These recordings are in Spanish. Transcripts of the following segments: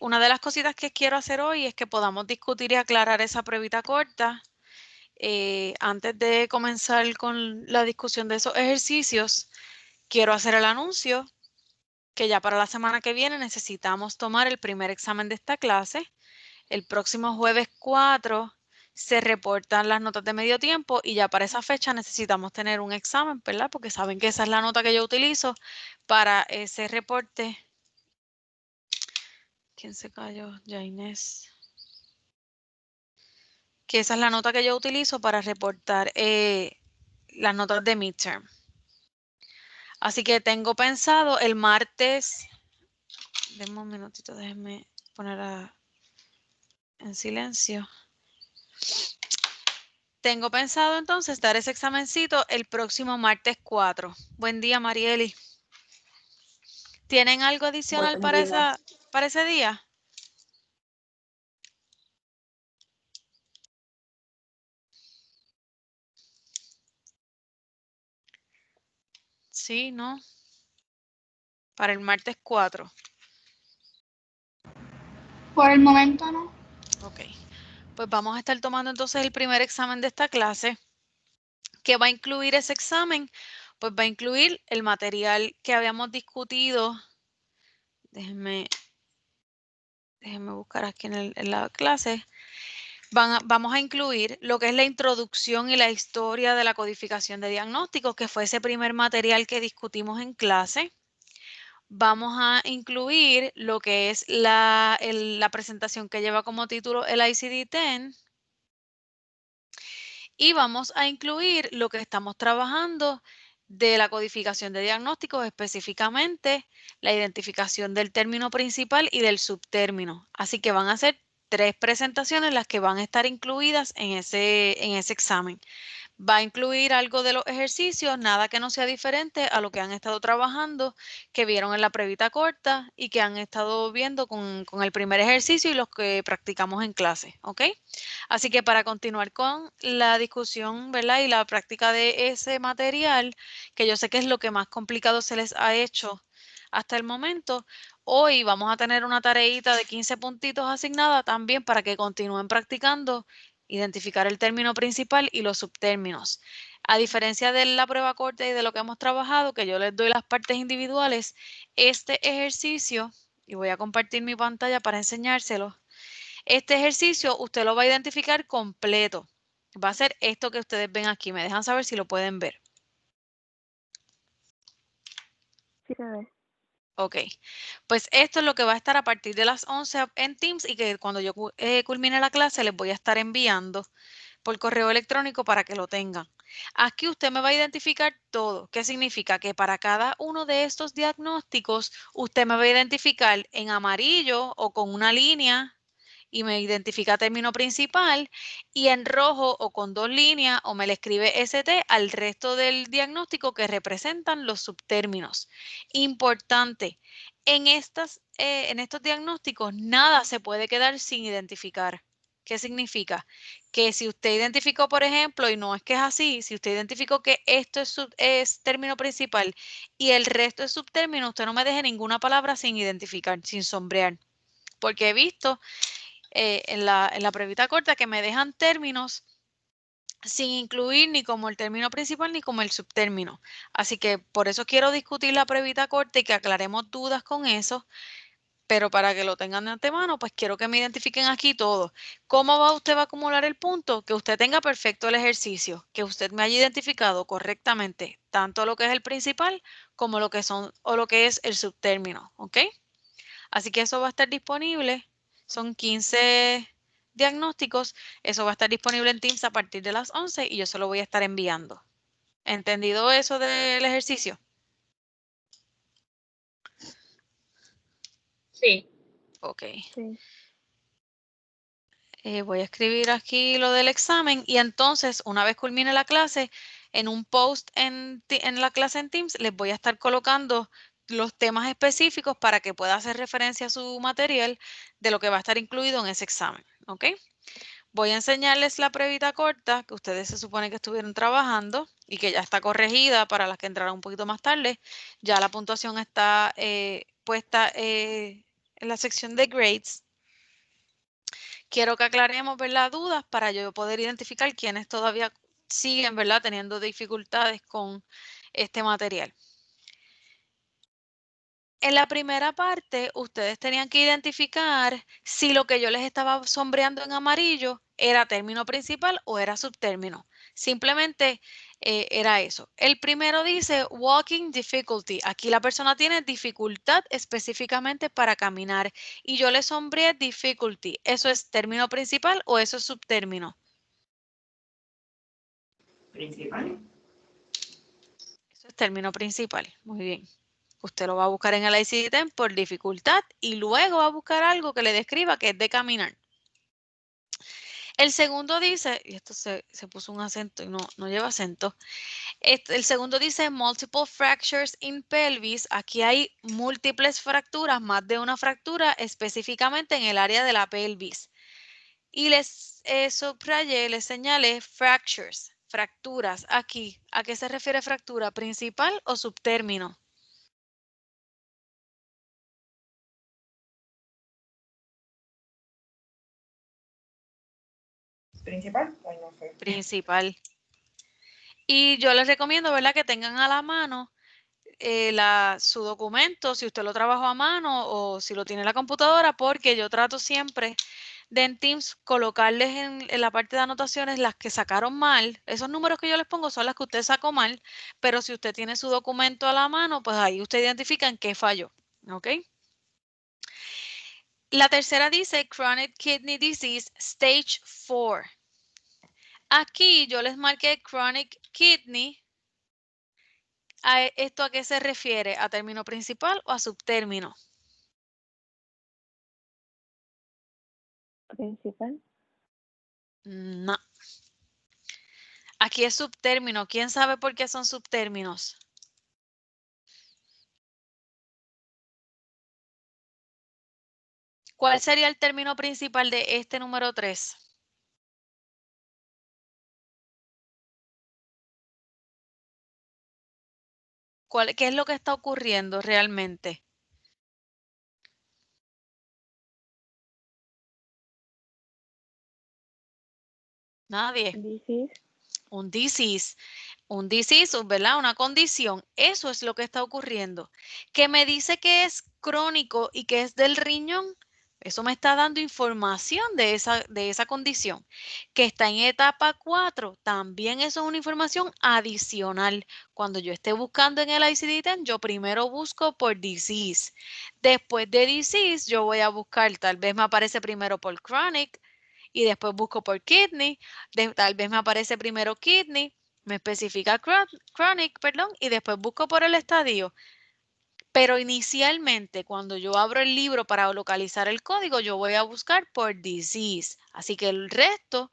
Una de las cositas que quiero hacer hoy es que podamos discutir y aclarar esa pruebita corta. Antes de comenzar con la discusión de esos ejercicios, quiero hacer el anuncio que ya para la semana que viene necesitamos tomar el primer examen de esta clase. El próximo jueves 4 se reportan las notas de medio tiempo y ya para esa fecha necesitamos tener un examen, ¿verdad? Porque saben que esa es la nota que yo utilizo para ese reporte. ¿Quién se cayó? Ya Inés. Que esa es la nota que yo utilizo para reportar las notas de midterm. Así que tengo pensado el martes. Denme un minutito, déjenme poner en silencio. Tengo pensado entonces dar ese examencito el próximo martes 4. Buen día, Marieli. ¿Tienen algo adicional Buen día. para ese día? Sí, ¿no? Para el martes 4. Por el momento no. Ok. Pues vamos a estar tomando entonces el primer examen de esta clase. ¿Qué va a incluir ese examen? Pues va a incluir el material que habíamos discutido. Déjenme buscar aquí en la clase. Vamos a incluir lo que es la introducción y la historia de la codificación de diagnósticos, que fue ese primer material que discutimos en clase. Vamos a incluir lo que es la presentación que lleva como título el ICD-10. Y vamos a incluir lo que estamos trabajando de la codificación de diagnósticos, específicamente la identificación del término principal y del subtérmino. Así que van a ser 3 presentaciones las que van a estar incluidas en ese examen. Va a incluir algo de los ejercicios, nada que no sea diferente a lo que han estado trabajando, que vieron en la pruebita corta y que han estado viendo con el primer ejercicio y los que practicamos en clase, ¿ok? Así que para continuar con la discusión, ¿verdad? Y la práctica de ese material, que yo sé que es lo que más complicado se les ha hecho hasta el momento, hoy vamos a tener una tareita de 15 puntitos asignada también para que continúen practicando identificar el término principal y los subtérminos. A diferencia de la prueba corta y de lo que hemos trabajado, que yo les doy las partes individuales, este ejercicio, y voy a compartir mi pantalla para enseñárselo, este ejercicio usted lo va a identificar completo. Va a ser esto que ustedes ven aquí. Me dejan saber si lo pueden ver. Sí se ve. Ok, pues esto es lo que va a estar a partir de las 11 en Teams y que cuando yo culmine la clase les voy a estar enviando por correo electrónico para que lo tengan. Aquí usted me va a identificar todo. ¿Qué significa? Que para cada uno de estos diagnósticos, usted me va a identificar en amarillo o con una línea y me identifica término principal, y en rojo o con 2 líneas o me le escribe ST al resto del diagnóstico que representan los subtérminos. Importante, en estos diagnósticos nada se puede quedar sin identificar. ¿Qué significa? Que si usted identificó, por ejemplo, y no es que es así, si usted identificó que esto es término principal y el resto es subtérmino, usted no me deje ninguna palabra sin identificar, sin sombrear. Porque he visto en la pruebita corta que me dejan términos sin incluir ni como el término principal ni como el subtérmino. Así que por eso quiero discutir la pruebita corta y que aclaremos dudas con eso. Pero para que lo tengan de antemano, pues quiero que me identifiquen aquí todo. ¿Cómo usted va a acumular el punto? Que usted tenga perfecto el ejercicio, que usted me haya identificado correctamente tanto lo que es el principal como lo que son o lo que es el subtérmino, ¿ok? Así que eso va a estar disponible. Son 15 diagnósticos. Eso va a estar disponible en Teams a partir de las 11 y yo se lo voy a estar enviando. ¿Entendido eso del ejercicio? Sí. Ok. Sí. Voy a escribir aquí lo del examen y entonces una vez culmine la clase, en un post en la clase en Teams les voy a estar colocando los temas específicos para que pueda hacer referencia a su material de lo que va a estar incluido en ese examen. ¿Ok? Voy a enseñarles la pruebita corta que ustedes se supone que estuvieron trabajando y que ya está corregida para las que entraron un poquito más tarde. Ya la puntuación está puesta en la sección de grades, quiero que aclaremos, ¿verdad?, dudas para yo poder identificar quiénes todavía siguen, ¿verdad?, teniendo dificultades con este material. En la primera parte, ustedes tenían que identificar si lo que yo les estaba sombreando en amarillo era término principal o era subtérmino. Simplemente era eso. El primero dice walking difficulty. Aquí la persona tiene dificultad específicamente para caminar y yo le sombreé difficulty. ¿Eso es término principal o eso es subtérmino? Principal. Eso es término principal. Muy bien. Usted lo va a buscar en el ICD-10 por dificultad y luego va a buscar algo que le describa que es de caminar. El segundo dice, y esto se puso un acento y no lleva acento. El segundo dice multiple fractures in pelvis. Aquí hay múltiples fracturas, más de una fractura específicamente en el área de la pelvis. Y les subrayé, les señalé fractures, fracturas. Aquí, ¿a qué se refiere fractura? ¿Principal o subtérmino? Principal, ay, no sé. Principal. Y yo les recomiendo, ¿verdad?, que tengan a la mano su documento, si usted lo trabajó a mano o si lo tiene en la computadora, porque yo trato siempre de en Teams colocarles en la parte de anotaciones las que sacaron mal. Esos números que yo les pongo son las que usted sacó mal, pero si usted tiene su documento a la mano, pues ahí usted identifica en qué falló. ¿Ok? La tercera dice Chronic Kidney Disease Stage 4. Aquí yo les marqué Chronic Kidney. ¿Esto a qué se refiere? ¿A término principal o a subtérmino? Principal. No. Aquí es subtérmino. ¿Quién sabe por qué son subtérminos? ¿Cuál sería el término principal de este número 3? ¿Qué es lo que está ocurriendo realmente? Nadie. Disease. Un disease. Un disease, ¿verdad? Una condición. Eso es lo que está ocurriendo. Que me dice que es crónico y que es del riñón. Eso me está dando información de esa condición. Que está en etapa 4. También eso es una información adicional. Cuando yo esté buscando en el ICD-10, yo primero busco por disease. Después de disease, yo voy a buscar, tal vez me aparece primero por chronic y después busco por kidney. Tal vez me aparece primero kidney, me especifica chronic, perdón, y después busco por el estadio. Pero inicialmente, cuando yo abro el libro para localizar el código, yo voy a buscar por disease. Así que el resto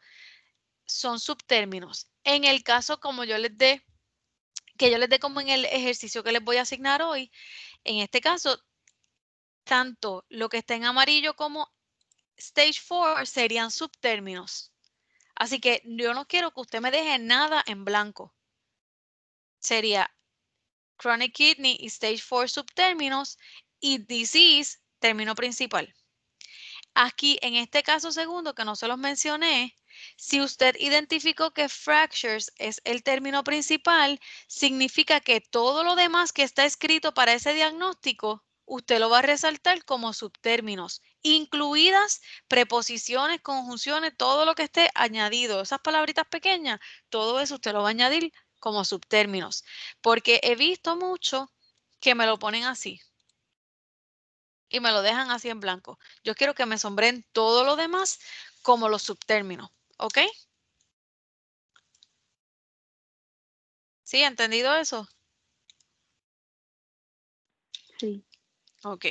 son subtérminos. En el caso, como yo les dé, que yo les dé como en el ejercicio que les voy a asignar hoy, en este caso, tanto lo que está en amarillo como stage 4 serían subtérminos. Así que yo no quiero que usted me deje nada en blanco. Sería chronic kidney y stage 4 subtérminos y disease término principal. Aquí, en este caso segundo, que no se los mencioné, si usted identificó que fractures es el término principal, significa que todo lo demás que está escrito para ese diagnóstico, usted lo va a resaltar como subtérminos, incluidas preposiciones, conjunciones, todo lo que esté añadido, esas palabritas pequeñas, todo eso usted lo va a añadir como subtérminos, porque he visto mucho que me lo ponen así y me lo dejan así en blanco. Yo quiero que me sombreen todo lo demás como los subtérminos, ¿ok? ¿Sí? ¿Entendido eso? Sí. Ok.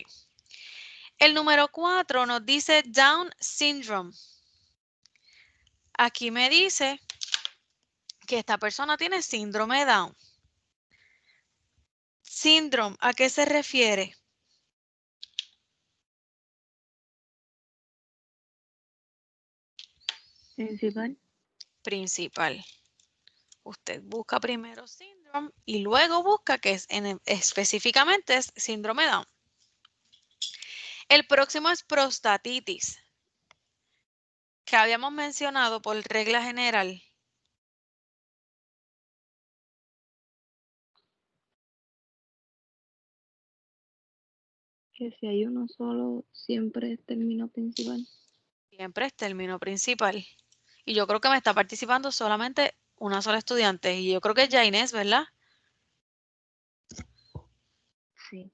El número 4 nos dice Down Syndrome. Aquí me dice que esta persona tiene síndrome de Down. Síndrome, ¿a qué se refiere? Principal. Principal. Usted busca primero síndrome y luego busca que específicamente es síndrome Down. El próximo es prostatitis, que habíamos mencionado por regla general. Que si hay uno solo, siempre es término principal. Siempre es término principal. Y yo creo que me está participando solamente una sola estudiante. Y yo creo que es ya Inés, ¿verdad? Sí.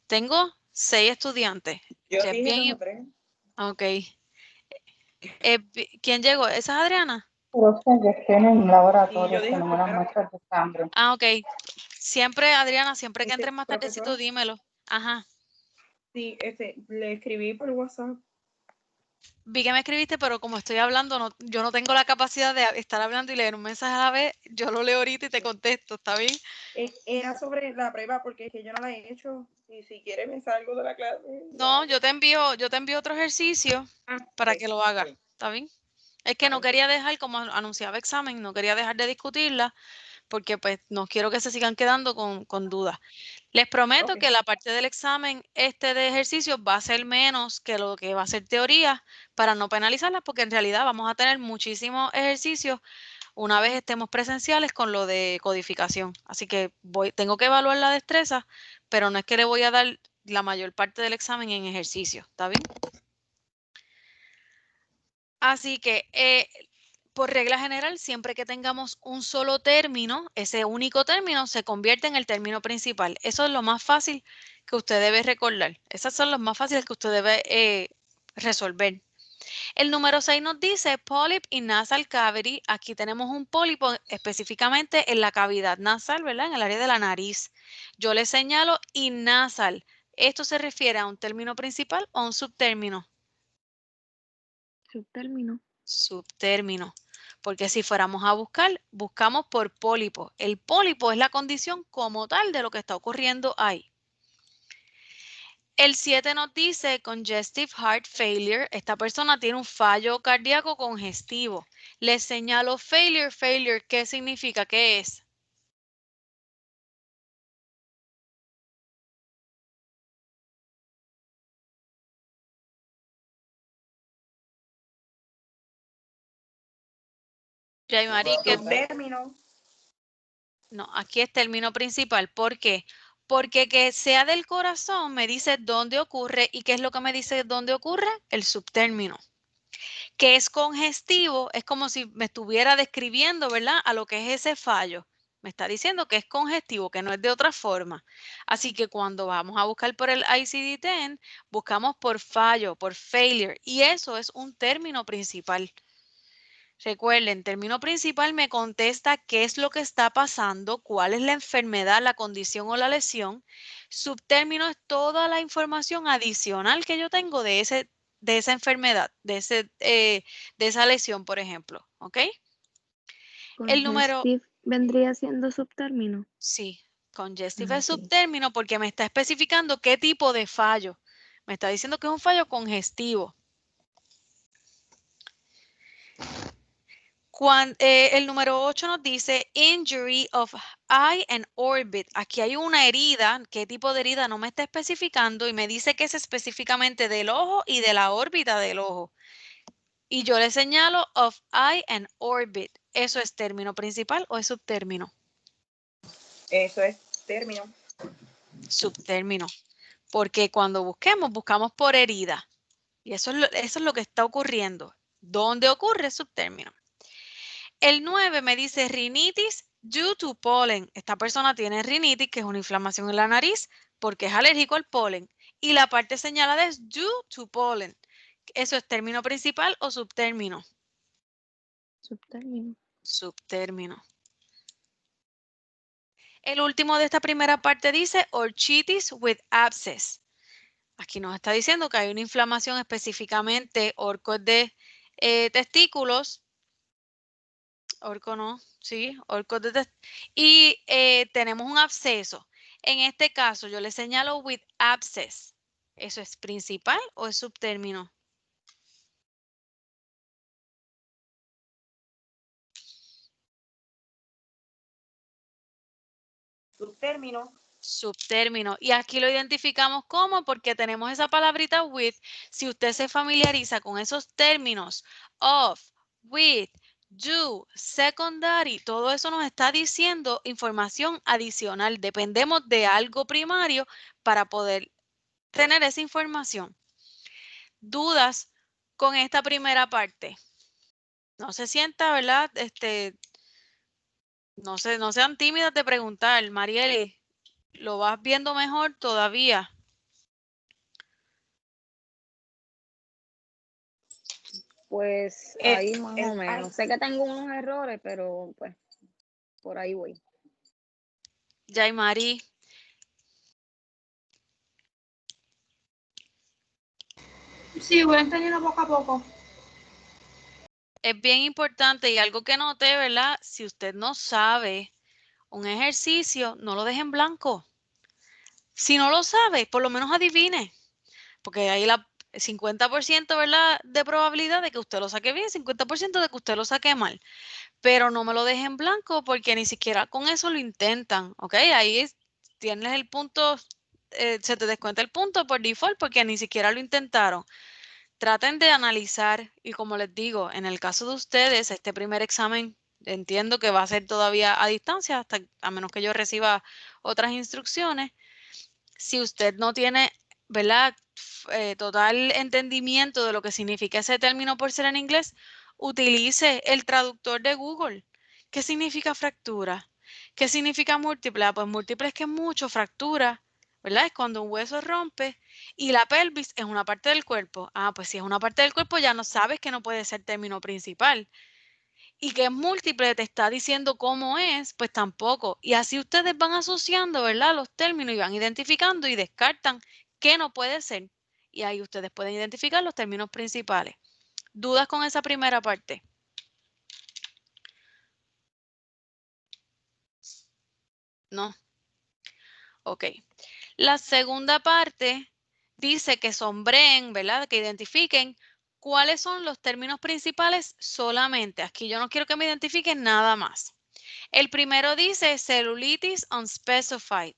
Tengo 6 estudiantes. Yo que es dije bien. como 3. Ok. ¿Quién llegó? ¿Esa es Adriana? Profe, que estén en un Sí, laboratorio yo dije haciendo unas primero. muestras de sangre. Ah, ok. Siempre, Adriana, siempre que entres más tardecito, Profesora, dímelo. Ajá. sí, le escribí por WhatsApp. Vi que me escribiste, pero como estoy hablando, yo no tengo la capacidad de estar hablando y leer un mensaje a la vez. Yo lo leo ahorita y te contesto, ¿está bien? Era sobre la prueba porque es que yo no la he hecho. Y si quiere me salgo de la clase. No, yo te envío otro ejercicio para Ok, que lo hagas, ok. ¿está bien? Es que no quería dejar, como anunciaba examen, no quería dejar de discutirla porque pues no quiero que se sigan quedando con dudas. Les prometo Ok. que la parte del examen de ejercicio va a ser menos que lo que va a ser teoría para no penalizarlas, porque en realidad vamos a tener muchísimos ejercicios una vez estemos presenciales con lo de codificación. Así que tengo que evaluar la destreza, pero no es que le voy a dar la mayor parte del examen en ejercicio, ¿está bien? Así que por regla general, siempre que tengamos un solo término, ese único término se convierte en el término principal. Eso es lo más fácil que usted debe recordar. Esas son las más fáciles que usted debe resolver. El número 6 nos dice polyp in nasal cavity. Aquí tenemos un pólipo específicamente en la cavidad nasal, ¿verdad? En el área de la nariz. Yo le señalo in nasal. ¿Esto se refiere a un término principal o a un subtérmino? Subtérmino. Subtérmino. Porque si fuéramos a buscar, buscamos por pólipo. El pólipo es la condición como tal de lo que está ocurriendo ahí. El 7 nos dice congestive heart failure. Esta persona tiene un fallo cardíaco congestivo. Le señalo failure. ¿Qué significa? ¿Qué es? Yaimari, Subtérmino. no, aquí es término principal. ¿Por qué? Porque que sea del corazón me dice dónde ocurre. ¿Y qué es lo que me dice dónde ocurre? El subtérmino. Que es congestivo, es como si me estuviera describiendo, ¿verdad? A lo que es ese fallo. Me está diciendo que es congestivo, que no es de otra forma. Así que cuando vamos a buscar por el ICD-10, buscamos por fallo, por failure, y eso es un término principal. Recuerden, término principal me contesta qué es lo que está pasando, cuál es la enfermedad, la condición o la lesión. Subtérmino es toda la información adicional que yo tengo de esa enfermedad, de esa lesión, por ejemplo. ¿Ok? El número, Congestive vendría siendo subtérmino. sí, congestive Ah, es ok. subtérmino porque me está especificando qué tipo de fallo. Me está diciendo que es un fallo congestivo. El número 8 nos dice injury of eye and orbit. Aquí hay una herida. ¿Qué tipo de herida? No me está especificando y me dice que es específicamente del ojo y de la órbita del ojo. Y yo le señalo of eye and orbit. ¿Eso es término principal o es subtérmino? Eso es término. Subtérmino. Porque cuando buscamos por herida. Y eso es lo que está ocurriendo. ¿Dónde ocurre subtérmino? El 9 me dice rinitis due to pollen. Esta persona tiene rinitis, que es una inflamación en la nariz, porque es alérgico al polen. Y la parte señalada es due to pollen. ¿Eso es término principal o subtérmino? Subtérmino. Subtérmino. El último de esta primera parte dice orchitis with abscess. Aquí nos está diciendo que hay una inflamación específicamente orcos de testículos. Orco no, sí, orcos de y tenemos un absceso. En este caso, yo le señalo with abscess. ¿Eso es principal o es subtérmino? Subtérmino. subtérmino. Y aquí lo identificamos como porque tenemos esa palabrita with. Si usted se familiariza con esos términos of, with, do, secondary, todo eso nos está diciendo información adicional. Dependemos de algo primario para poder tener esa información. ¿Dudas con esta primera parte? No se sienta, ¿verdad? No sean tímidas de preguntar. Marieli, ¿lo vas viendo mejor todavía? Pues ahí más o menos. Sé que tengo unos errores, pero pues por ahí voy. Yaimari. Sí, voy entendiendo poco a poco. Es bien importante y algo que noté, ¿verdad? Si usted no sabe un ejercicio, no lo deje en blanco. Si no lo sabe, por lo menos adivine. Porque hay la 50%, ¿verdad? De probabilidad de que usted lo saque bien, 50% de que usted lo saque mal. Pero no me lo deje en blanco porque ni siquiera con eso lo intentan, ¿ok? Ahí tienes el punto, se te descuenta el punto por default porque ni siquiera lo intentaron. Traten de analizar y como les digo, en el caso de ustedes, este primer examen entiendo que va a ser todavía a distancia, hasta a menos que yo reciba otras instrucciones. Si usted no tiene, ¿verdad? Total entendimiento de lo que significa ese término por ser en inglés, utilice el traductor de Google. ¿Qué significa fractura? ¿Qué significa múltiple? Pues múltiple es que es mucho, fractura, ¿verdad? Es cuando un hueso rompe y la pelvis es una parte del cuerpo. Ah, pues si es una parte del cuerpo ya no sabes que no puede ser término principal. Y que es múltiple te está diciendo cómo es, pues tampoco. Y así ustedes van asociando, ¿verdad? Los términos y van identificando y descartan qué no puede ser. Y ahí ustedes pueden identificar los términos principales. ¿Dudas con esa primera parte? No. Ok. La segunda parte dice que sombreen, ¿verdad? Que identifiquen cuáles son los términos principales solamente. Aquí yo no quiero que me identifiquen nada más. El primero dice celulitis unspecified.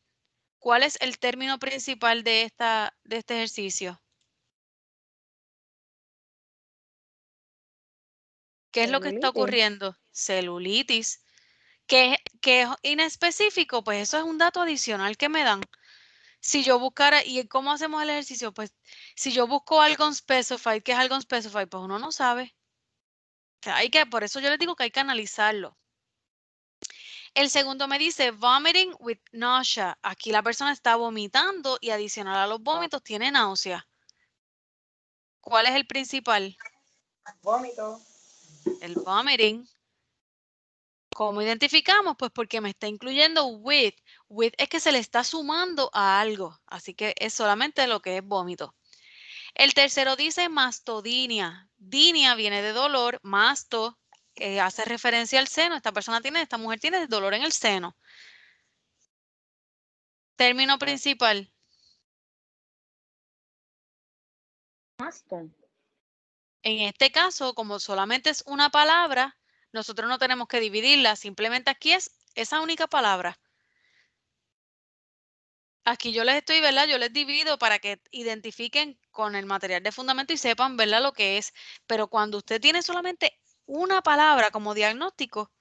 ¿Cuál es el término principal de este ejercicio? ¿Qué es lo que está Celulitis. ocurriendo? Celulitis. ¿Qué es inespecífico? Pues eso es un dato adicional que me dan. Si yo buscara, ¿y cómo hacemos el ejercicio? Pues si yo busco algo unspecified, ¿qué es algo unspecified? Pues uno no sabe. O sea, por eso yo les digo que hay que analizarlo. El segundo me dice vomiting with nausea. Aquí la persona está vomitando y adicional a los vómitos tiene náusea. ¿Cuál es el principal? Vómito. El vomiting. ¿Cómo identificamos? Pues porque me está incluyendo with. With es que se le está sumando a algo. Así que es solamente lo que es vómito. El tercero dice mastodinia. Dinia viene de dolor. Masto hace referencia al seno. Esta mujer tiene dolor en el seno. Término principal. Maston. En este caso, como solamente es una palabra, nosotros no tenemos que dividirla. Simplemente aquí es esa única palabra. Aquí yo les estoy, ¿verdad? Yo les divido para que identifiquen con el material de fundamento y sepan, ¿verdad? Lo que es. Pero cuando usted tiene solamente una palabra como diagnóstico,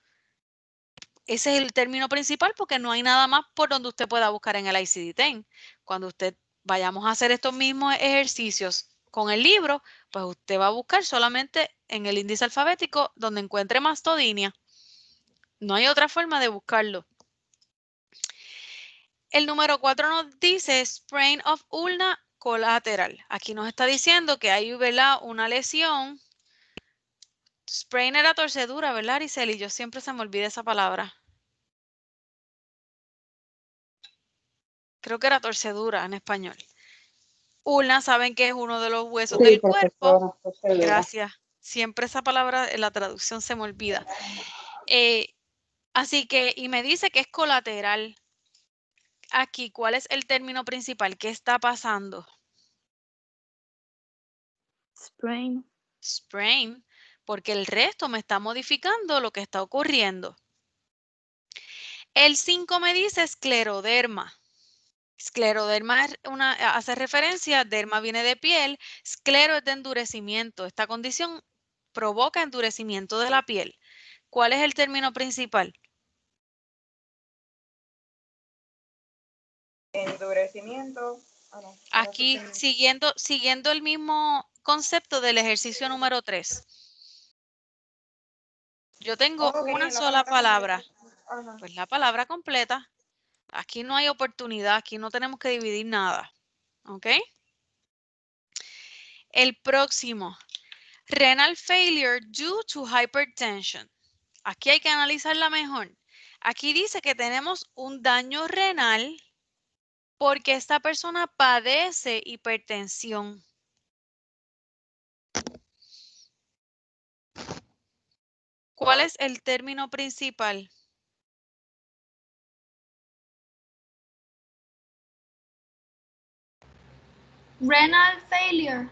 ese es el término principal porque no hay nada más por donde usted pueda buscar en el ICD-10. Cuando usted vayamos a hacer estos mismos ejercicios con el libro, pues usted va a buscar solamente en el índice alfabético donde encuentre mastodinia. No hay otra forma de buscarlo. El número 4 nos dice sprain of ulna colateral. Aquí nos está diciendo que hay, ¿verdad? Una lesión. Sprain era torcedura, ¿verdad, Ariceli? Yo siempre se me olvida esa palabra. Creo que era torcedura en español. Ulna, saben que es uno de los huesos del cuerpo. Gracias. Siempre esa palabra en la traducción se me olvida. Así que, y me dice que es colateral. Aquí, ¿cuál es el término principal? ¿Qué está pasando? Sprain. Sprain, porque el resto me está modificando lo que está ocurriendo. El 5 me dice escleroderma. Scleroderma hace referencia, derma viene de piel, sclero es de endurecimiento. Esta condición provoca endurecimiento de la piel. ¿Cuál es el término principal? Endurecimiento. No, Aquí, siguiendo el mismo concepto del ejercicio número 3. Yo tengo una sola palabra. Pues la palabra completa. Aquí no hay oportunidad, aquí no tenemos que dividir nada. ¿Ok? El próximo. Renal failure due to hypertension. Aquí hay que analizarla mejor. Aquí dice que tenemos un daño renal porque esta persona padece hipertensión. ¿Cuál es el término principal? Renal failure.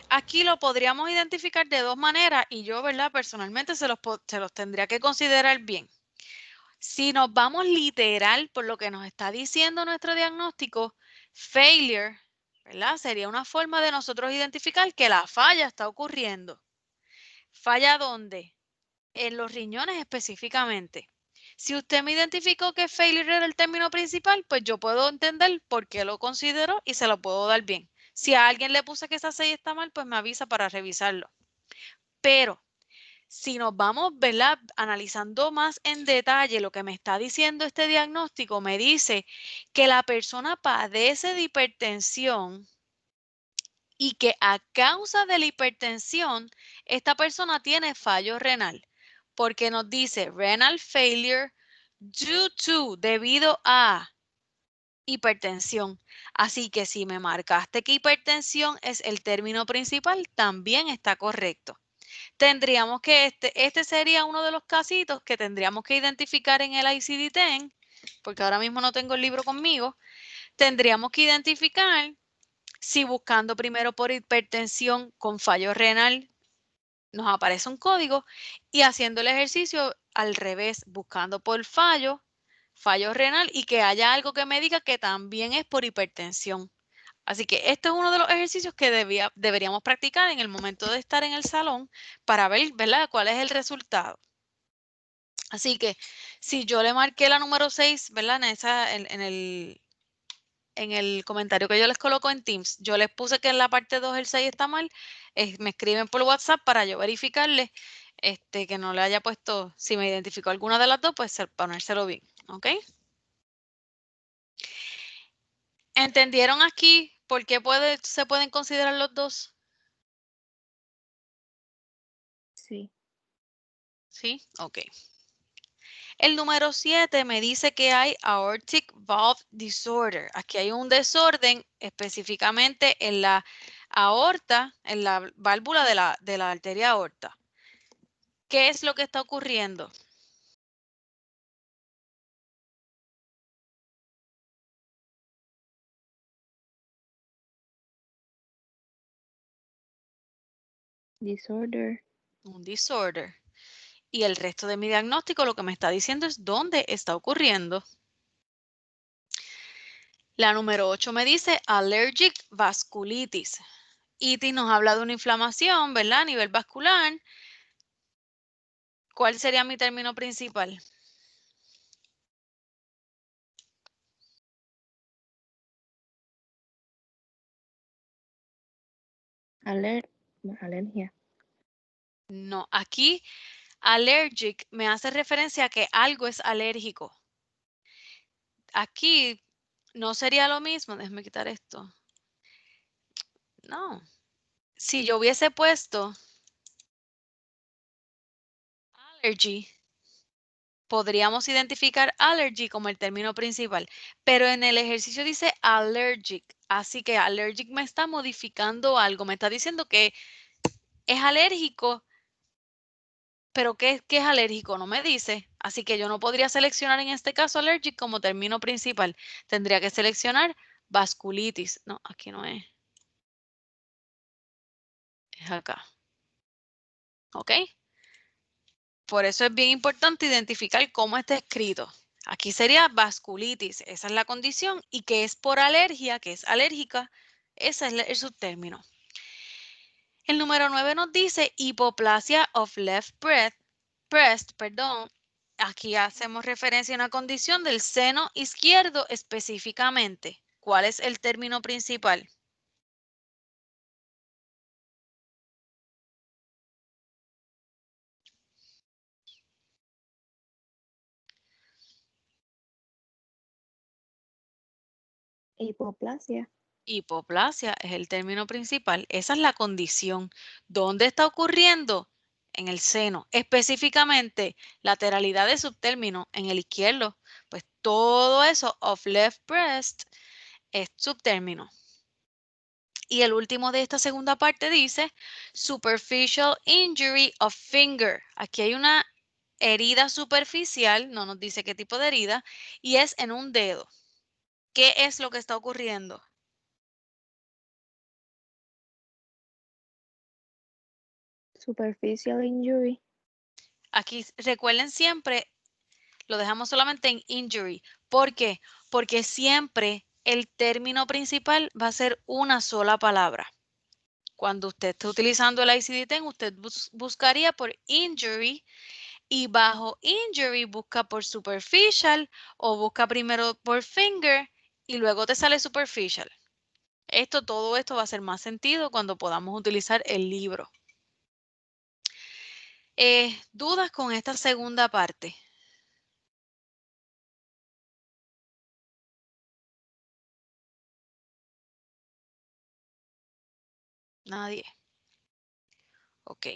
Aquí lo podríamos identificar de dos maneras y yo, ¿verdad? Personalmente se los tendría que considerar bien. Si nos vamos literal por lo que nos está diciendo nuestro diagnóstico, failure, ¿verdad? Sería una forma de nosotros identificar que la falla está ocurriendo. ¿Falla dónde? En los riñones específicamente. Si usted me identificó que failure era el término principal, pues yo puedo entender por qué lo considero y se lo puedo dar bien. Si a alguien le puse que esa 6 está mal, pues me avisa para revisarlo. Pero si nos vamos, ¿verdad? Analizando más en detalle lo que me está diciendo este diagnóstico, me dice que la persona padece de hipertensión y que a causa de la hipertensión, esta persona tiene fallo renal, porque nos dice renal failure due to, debido a hipertensión. Así que si me marcaste que hipertensión es el término principal, también está correcto. Tendríamos que este sería uno de los casitos que tendríamos que identificar en el ICD-10, porque ahora mismo no tengo el libro conmigo. Tendríamos que identificar si buscando primero por hipertensión con fallo renal nos aparece un código y haciendo el ejercicio al revés, buscando por fallo renal y que haya algo que me diga que también es por hipertensión. Así que este es uno de los ejercicios que deberíamos practicar en el momento de estar en el salón para ver, ¿verdad?, cuál es el resultado. Así que si yo le marqué la número 6, ¿verdad?, en el comentario que yo les coloco en Teams, yo les puse que en la parte 2 el 6 está mal, me escriben por WhatsApp para yo verificarles que no le haya puesto, si me identificó alguna de las dos, pues ponérselo bien, ¿ok? ¿Entendieron aquí por qué se pueden considerar los dos? Sí. ¿Sí? Ok. El número 7 me dice que hay aortic valve disorder. Aquí hay un desorden específicamente en la aorta, en la válvula de la arteria aorta. ¿Qué es lo que está ocurriendo? Disorder. Un disorder. Y el resto de mi diagnóstico lo que me está diciendo es dónde está ocurriendo. La número 8 me dice allergic vasculitis. Itis nos habla de una inflamación, ¿verdad? A nivel vascular. ¿Cuál sería mi término principal? Alergia. No, aquí allergic me hace referencia a que algo es alérgico. Aquí no sería lo mismo. Déjame quitar esto. No. Si yo hubiese puesto allergy, podríamos identificar allergy como el término principal, pero en el ejercicio dice allergic, así que allergic me está modificando algo, me está diciendo que es alérgico, pero ¿qué es alérgico? No me dice, así que yo no podría seleccionar en este caso allergic como término principal, tendría que seleccionar vasculitis, no, aquí no es, es acá, ¿ok? Por eso es bien importante identificar cómo está escrito. Aquí sería vasculitis, esa es la condición, y que es por alergia, que es alérgica, ese es el subtérmino. El número 9 nos dice hipoplasia of left breast, perdón. Aquí hacemos referencia a una condición del seno izquierdo específicamente. ¿Cuál es el término principal? Hipoplasia. Hipoplasia es el término principal. Esa es la condición. ¿Dónde está ocurriendo? En el seno. Específicamente, lateralidad de subtérmino en el izquierdo. Pues todo eso of left breast es subtérmino. Y el último de esta segunda parte dice superficial injury of finger. Aquí hay una herida superficial, no nos dice qué tipo de herida, y es en un dedo. ¿Qué es lo que está ocurriendo? Superficial injury. Aquí recuerden siempre, lo dejamos solamente en injury. ¿Por qué? Porque siempre el término principal va a ser una sola palabra. Cuando usted esté utilizando el ICD-10, usted buscaría por injury y bajo injury busca por superficial o busca primero por finger y luego te sale superficial. Todo esto va a hacer más sentido cuando podamos utilizar el libro. ¿Dudas con esta segunda parte? Nadie. Ok.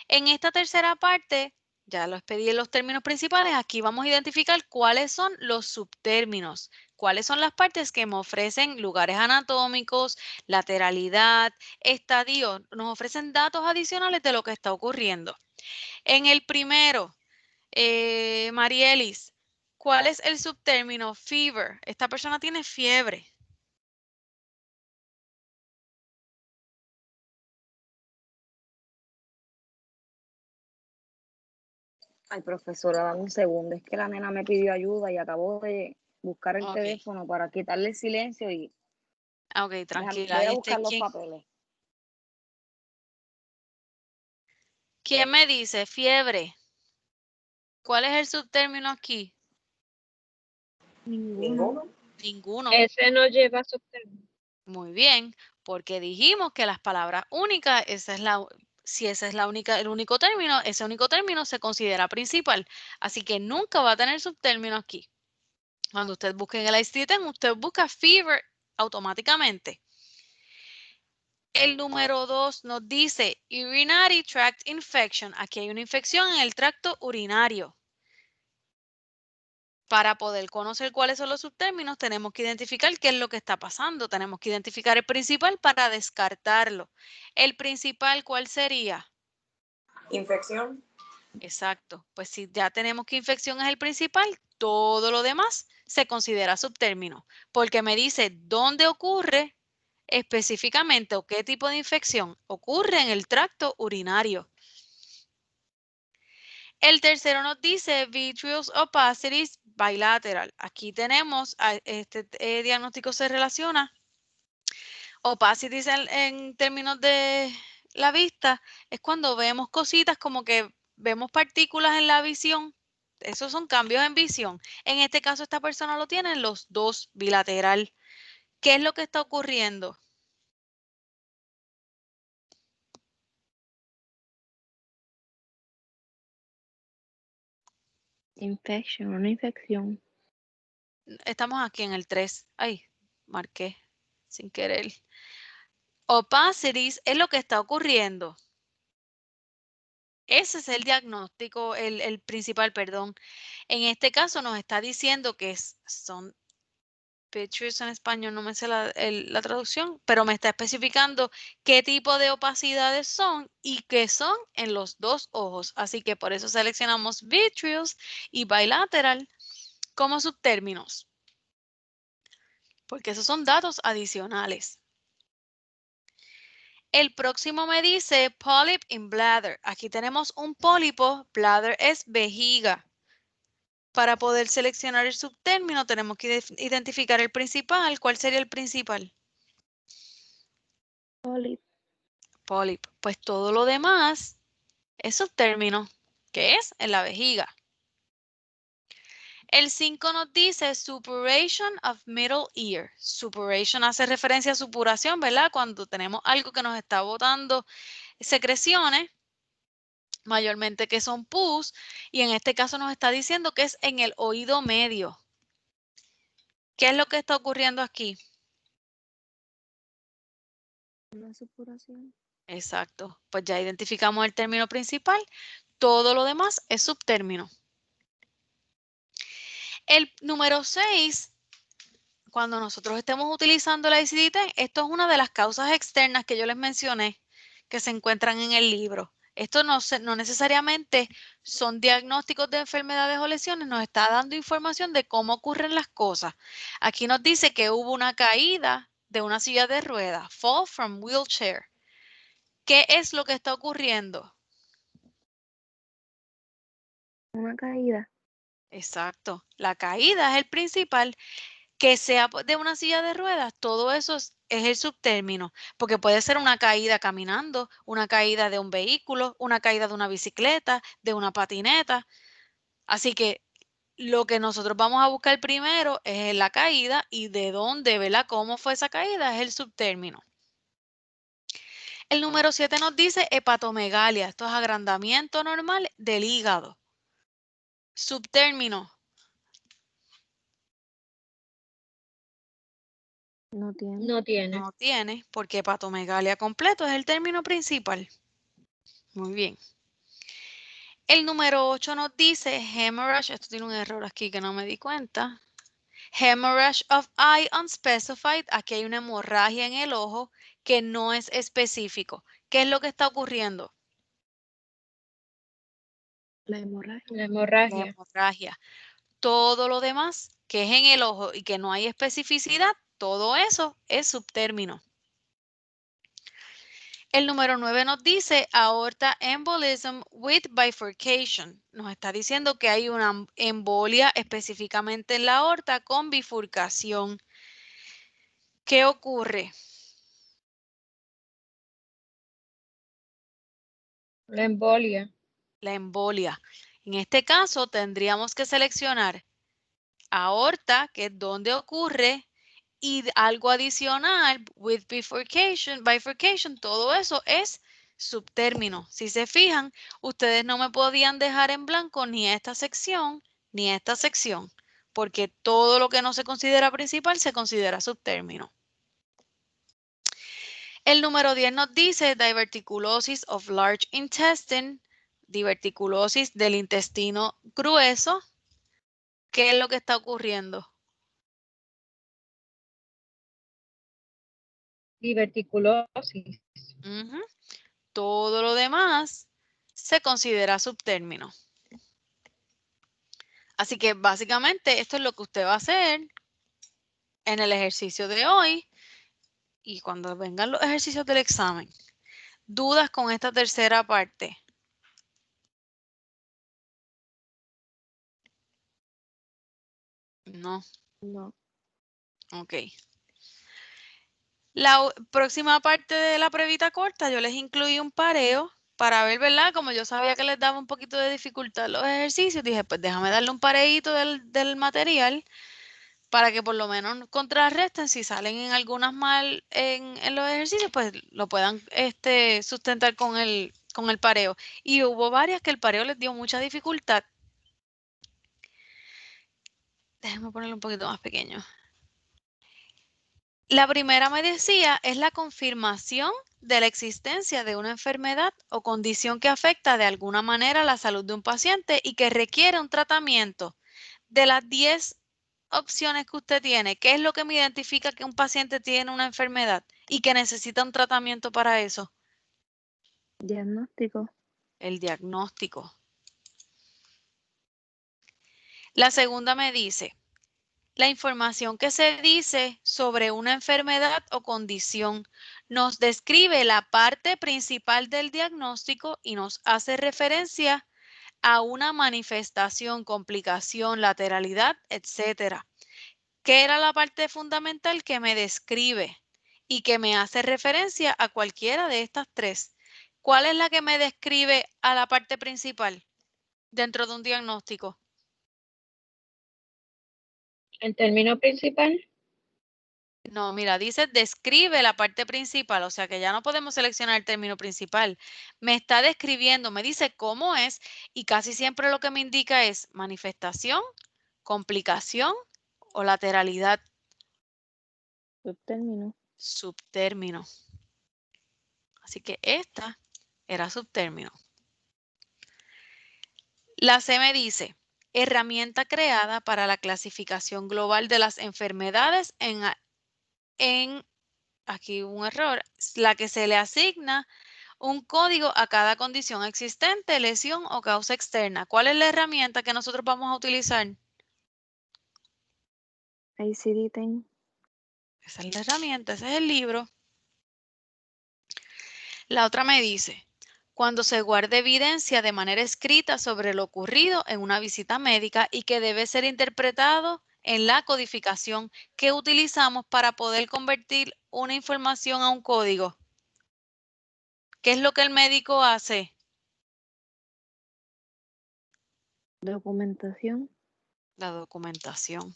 En esta tercera parte, ya los pedí en los términos principales, aquí vamos a identificar cuáles son los subtérminos, cuáles son las partes que me ofrecen lugares anatómicos, lateralidad, estadio, nos ofrecen datos adicionales de lo que está ocurriendo. En el primero, Marielis, ¿cuál es el subtérmino? Fever. Esta persona tiene fiebre. Ay, profesora, dame un segundo. Es que la nena me pidió ayuda y acabo de buscar el Ok. teléfono para quitarle el silencio y Ok, tranquila. voy a buscar los papeles. ¿Quién me dice fiebre? ¿Cuál es el subtérmino aquí? Ninguno. Ninguno. Ese no lleva subtérmino. Muy bien, porque dijimos que las palabras únicas, si esa es el único término, ese único término se considera principal. Así que nunca va a tener subtérmino aquí. Cuando usted busque en el ICD-10, usted busca fever automáticamente. El número 2 nos dice urinary tract infection. Aquí hay una infección en el tracto urinario. Para poder conocer cuáles son los subtérminos, tenemos que identificar qué es lo que está pasando. Tenemos que identificar el principal para descartarlo. ¿El principal cuál sería? Infección. Exacto. Pues si ya tenemos que infección es el principal, todo lo demás se considera subtérmino, porque me dice dónde ocurre específicamente o qué tipo de infección ocurre en el tracto urinario. El tercero nos dice vitreous opacities bilateral. Aquí tenemos, este diagnóstico se relaciona. Opacities en términos de la vista es cuando vemos cositas como que vemos partículas en la visión. Esos son cambios en visión. En este caso, esta persona lo tiene en los dos bilateral. ¿Qué es lo que está ocurriendo? Infection, una infección. Estamos aquí en el 3. Ay, marqué sin querer. Opacities es lo que está ocurriendo. Ese es el diagnóstico, el principal, perdón. En este caso nos está diciendo que son pictures en español, no me sé la traducción, pero me está especificando qué tipo de opacidades son y qué son en los dos ojos. Así que por eso seleccionamos vitreous y bilateral como subtérminos, porque esos son datos adicionales. El próximo me dice polyp in bladder. Aquí tenemos un pólipo, bladder es vejiga. Para poder seleccionar el subtérmino tenemos que identificar el principal. ¿Cuál sería el principal? Polyp. Polyp. Pues todo lo demás es subtérmino, que es en la vejiga. El 5 nos dice suppuration of middle ear. Suppuration hace referencia a supuración, ¿verdad? Cuando tenemos algo que nos está botando secreciones, mayormente que son pus, y en este caso nos está diciendo que es en el oído medio. ¿Qué es lo que está ocurriendo aquí? Una supuración. Exacto, pues ya identificamos el término principal, todo lo demás es subtérmino. El número 6, cuando nosotros estemos utilizando la ICD-10, esto es una de las causas externas que yo les mencioné que se encuentran en el libro. Esto no necesariamente son diagnósticos de enfermedades o lesiones, nos está dando información de cómo ocurren las cosas. Aquí nos dice que hubo una caída de una silla de ruedas, fall from wheelchair. ¿Qué es lo que está ocurriendo? Una caída. Exacto, la caída es el principal. Que sea de una silla de ruedas, todo eso es el subtérmino, porque puede ser una caída caminando, una caída de un vehículo, una caída de una bicicleta, de una patineta. Así que lo que nosotros vamos a buscar primero es la caída y de dónde, ¿verdad? ¿Cómo fue esa caída? Es el subtérmino. El número 7 nos dice hepatomegalia. Esto es agrandamiento normal del hígado. Subtérmino. No tiene. No tiene. No tiene, porque hepatomegalia completo es el término principal. Muy bien. El número 8 nos dice hemorrhage. Esto tiene un error aquí que no me di cuenta. Hemorrhage of eye unspecified. Aquí hay una hemorragia en el ojo que no es específico. ¿Qué es lo que está ocurriendo? La hemorragia. La La hemorragia. hemorragia. Todo lo demás que es en el ojo y que no hay especificidad, todo eso es subtérmino. El número 9 nos dice aorta embolism with bifurcation. Nos está diciendo que hay una embolia específicamente en la aorta con bifurcación. ¿Qué ocurre? La embolia. La embolia. En este caso tendríamos que seleccionar aorta, que es donde ocurre, y algo adicional, with bifurcation, todo eso es subtérmino. Si se fijan, ustedes no me podían dejar en blanco ni esta sección, ni esta sección, porque todo lo que no se considera principal se considera subtérmino. El número 10 nos dice diverticulosis of large intestine, diverticulosis del intestino grueso. ¿Qué es lo que está ocurriendo? Diverticulosis. Todo lo demás se considera subtérmino. Así que básicamente esto es lo que usted va a hacer en el ejercicio de hoy y cuando vengan los ejercicios del examen. ¿Dudas con esta tercera parte? No. No. Ok. La próxima parte de la pruebita corta yo les incluí un pareo para ver, ¿verdad? Como yo sabía que les daba un poquito de dificultad los ejercicios, dije, pues déjame darle un pareíto del material para que por lo menos contrarresten. Si salen en algunas mal en los ejercicios, pues lo puedan sustentar con el pareo. Y hubo varias que el pareo les dio mucha dificultad. Déjenme ponerlo un poquito más pequeño. La primera me decía es la confirmación de la existencia de una enfermedad o condición que afecta de alguna manera la salud de un paciente y que requiere un tratamiento. De las 10 opciones que usted tiene, ¿qué es lo que me identifica que un paciente tiene una enfermedad y que necesita un tratamiento para eso? Diagnóstico. El diagnóstico. La segunda me dice, la información que se dice sobre una enfermedad o condición nos describe la parte principal del diagnóstico y nos hace referencia a una manifestación, complicación, lateralidad, etc. ¿Qué era la parte fundamental que me describe y que me hace referencia a cualquiera de estas tres? ¿Cuál es la que me describe a la parte principal dentro de un diagnóstico? El término principal. No, mira, dice describe la parte principal, o sea que ya no podemos seleccionar el término principal. Me está describiendo, me dice cómo es y casi siempre lo que me indica es manifestación, complicación o lateralidad. Subtérmino. Subtérmino. Así que esta era subtérmino. La C me dice, herramienta creada para la clasificación global de las enfermedades aquí un error, la que se le asigna un código a cada condición existente, lesión o causa externa. ¿Cuál es la herramienta que nosotros vamos a utilizar? ICD-10. Esa es la herramienta, ese es el libro. La otra me dice, cuando se guarde evidencia de manera escrita sobre lo ocurrido en una visita médica y que debe ser interpretado en la codificación que utilizamos para poder convertir una información a un código. ¿Qué es lo que el médico hace? Documentación. La documentación.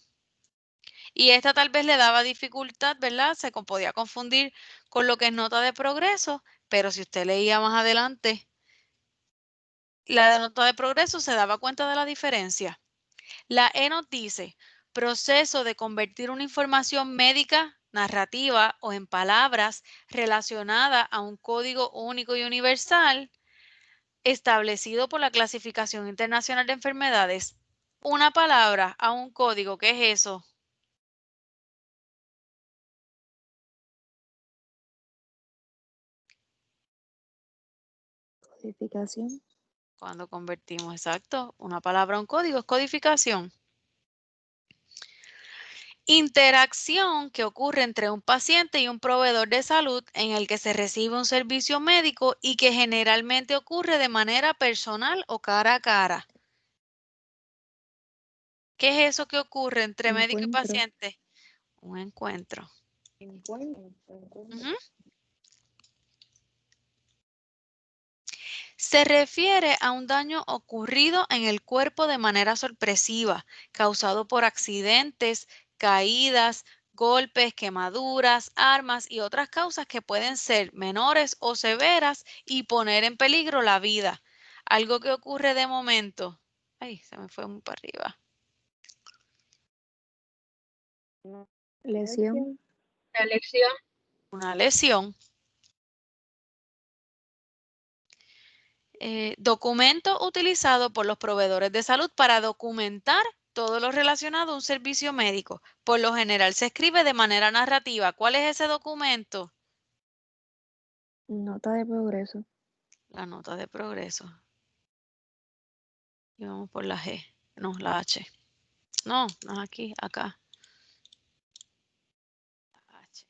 Y esta tal vez le daba dificultad, ¿verdad? Se podía confundir con lo que es nota de progreso, pero si usted leía más adelante, la de nota de progreso se daba cuenta de la diferencia. La E nos dice, proceso de convertir una información médica, narrativa o en palabras relacionada a un código único y universal establecido por la Clasificación Internacional de Enfermedades. Una palabra a un código, ¿qué es eso? Codificación. Cuando convertimos, exacto, una palabra a un código es codificación. Interacción que ocurre entre un paciente y un proveedor de salud en el que se recibe un servicio médico y que generalmente ocurre de manera personal o cara a cara. ¿Qué es eso que ocurre entre médico y Encuentro. paciente? Un encuentro. Encuentro. Ujú. Se refiere a un daño ocurrido en el cuerpo de manera sorpresiva, causado por accidentes, caídas, golpes, quemaduras, armas y otras causas que pueden ser menores o severas y poner en peligro la vida. Algo que ocurre de momento. Ay, se me fue muy para arriba. Lesión. La lección. Una lesión. Documento utilizado por los proveedores de salud para documentar todo lo relacionado a un servicio médico. Por lo general se escribe de manera narrativa. ¿Cuál es ese documento? Nota de progreso. La nota de progreso. Y vamos por la G. No, la H. No, no es aquí, acá. La H.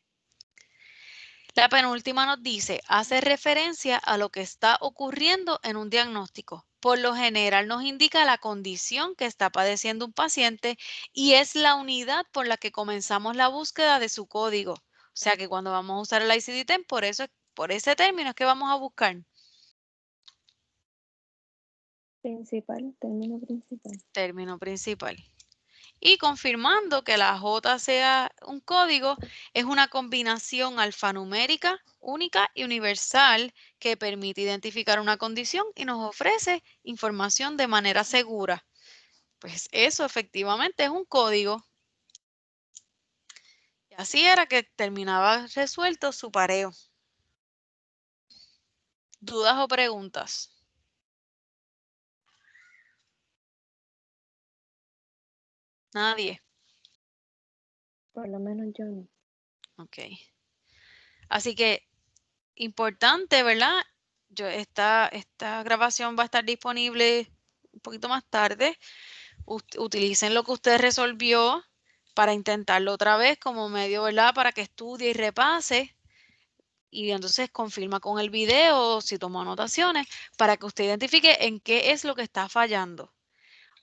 La penúltima nos dice, hace referencia a lo que está ocurriendo en un diagnóstico. Por lo general nos indica la condición que está padeciendo un paciente y es la unidad por la que comenzamos la búsqueda de su código. O sea que cuando vamos a usar el ICD-10, por ese término es que vamos a buscar. Principal. Término principal. Término principal. Y confirmando que la J sea un código, es una combinación alfanumérica, única y universal que permite identificar una condición y nos ofrece información de manera segura. Pues eso efectivamente es un código. Y así era que terminaba resuelto su pareo. ¿Dudas o preguntas? Nadie. Por lo menos yo no. Ok. Así que importante, ¿verdad? Esta grabación va a estar disponible un poquito más tarde. Utilicen lo que usted resolvió para intentarlo otra vez como medio, ¿verdad? Para que estudie y repase. y entonces confirma con el video si tomó anotaciones para que usted identifique en qué es lo que está fallando.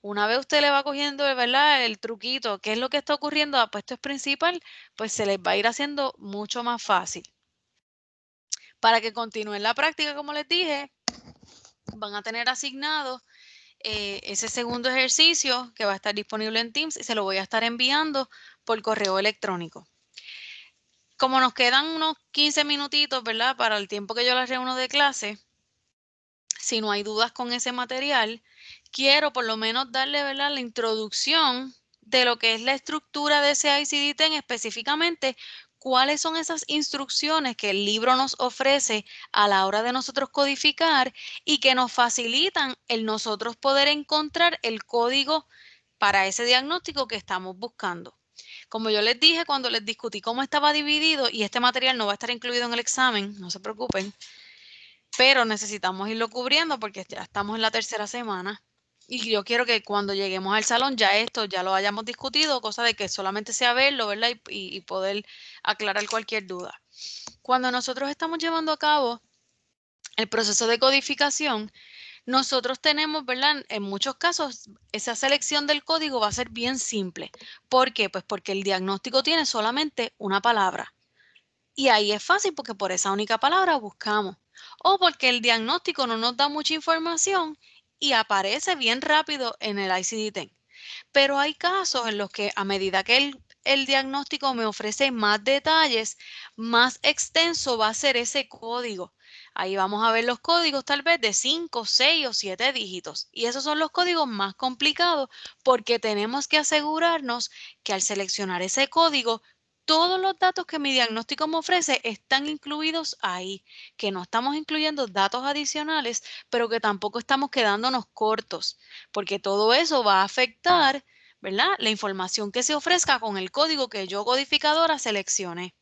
Una vez usted le va cogiendo, ¿verdad?, el truquito, qué es lo que está ocurriendo, pues esto es principal, pues se les va a ir haciendo mucho más fácil. Para que continúen la práctica, como les dije, van a tener asignado ese segundo ejercicio que va a estar disponible en Teams y se lo voy a estar enviando por correo electrónico. Como nos quedan unos 15 minutitos, ¿verdad?, para el tiempo que yo les reúno de clase, si no hay dudas con ese material, quiero por lo menos darle, ¿verdad?, la introducción de lo que es la estructura de ese ICD-10, específicamente cuáles son esas instrucciones que el libro nos ofrece a la hora de nosotros codificar y que nos facilitan el nosotros poder encontrar el código para ese diagnóstico que estamos buscando. Como yo les dije cuando les discutí cómo estaba dividido, y este material no va a estar incluido en el examen, no se preocupen, pero necesitamos irlo cubriendo porque ya estamos en la tercera semana. Y yo quiero que cuando lleguemos al salón ya esto ya lo hayamos discutido, cosa de que solamente sea verlo, ¿verdad? Y poder aclarar cualquier duda. Cuando nosotros estamos llevando a cabo el proceso de codificación, nosotros tenemos, ¿verdad?, en muchos casos, esa selección del código va a ser bien simple. ¿Por qué? Pues porque el diagnóstico tiene solamente una palabra. Y ahí es fácil porque por esa única palabra buscamos. O porque el diagnóstico no nos da mucha información y aparece bien rápido en el ICD-10. Pero hay casos en los que a medida que el diagnóstico me ofrece más detalles, más extenso va a ser ese código. Ahí vamos a ver los códigos tal vez de 5, 6 o 7 dígitos. Y esos son los códigos más complicados porque tenemos que asegurarnos que al seleccionar ese código, todos los datos que mi diagnóstico me ofrece están incluidos ahí, que no estamos incluyendo datos adicionales, pero que tampoco estamos quedándonos cortos, porque todo eso va a afectar, ¿verdad?, la información que se ofrezca con el código que yo, codificadora, seleccioné.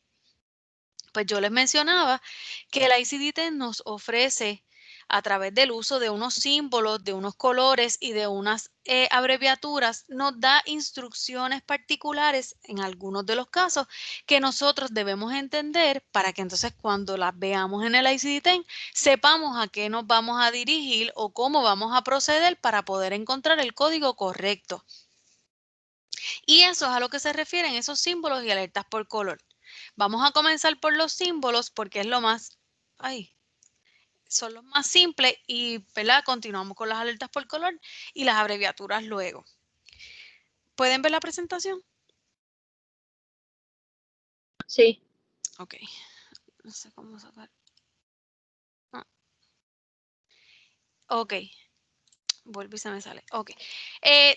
Pues yo les mencionaba que el ICD-10 nos ofrece, a través del uso de unos símbolos, de unos colores y de unas abreviaturas, nos da instrucciones particulares en algunos de los casos que nosotros debemos entender para que entonces cuando las veamos en el ICD-10 sepamos a qué nos vamos a dirigir o cómo vamos a proceder para poder encontrar el código correcto. Y eso es a lo que se refieren esos símbolos y alertas por color. Vamos a comenzar por los símbolos porque es lo más, son los más simples y, ¿verdad?, continuamos con las alertas por color y las abreviaturas luego. ¿Pueden ver la presentación? Sí. Ok. No sé cómo sacar. Ok. Vuelve y se me sale. Ok.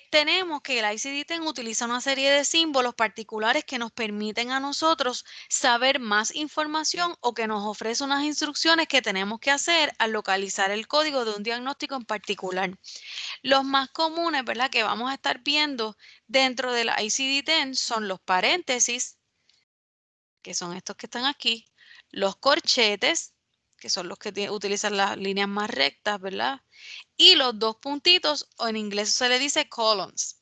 Tenemos que el ICD-10 utiliza una serie de símbolos particulares que nos permiten a nosotros saber más información o que nos ofrece unas instrucciones que tenemos que hacer al localizar el código de un diagnóstico en particular. Los más comunes, ¿verdad?, que vamos a estar viendo dentro del ICD-10 son los paréntesis, que son estos que están aquí, los corchetes, que son los que utilizan las líneas más rectas, ¿verdad?, y los dos puntitos, o en inglés se le dice colons.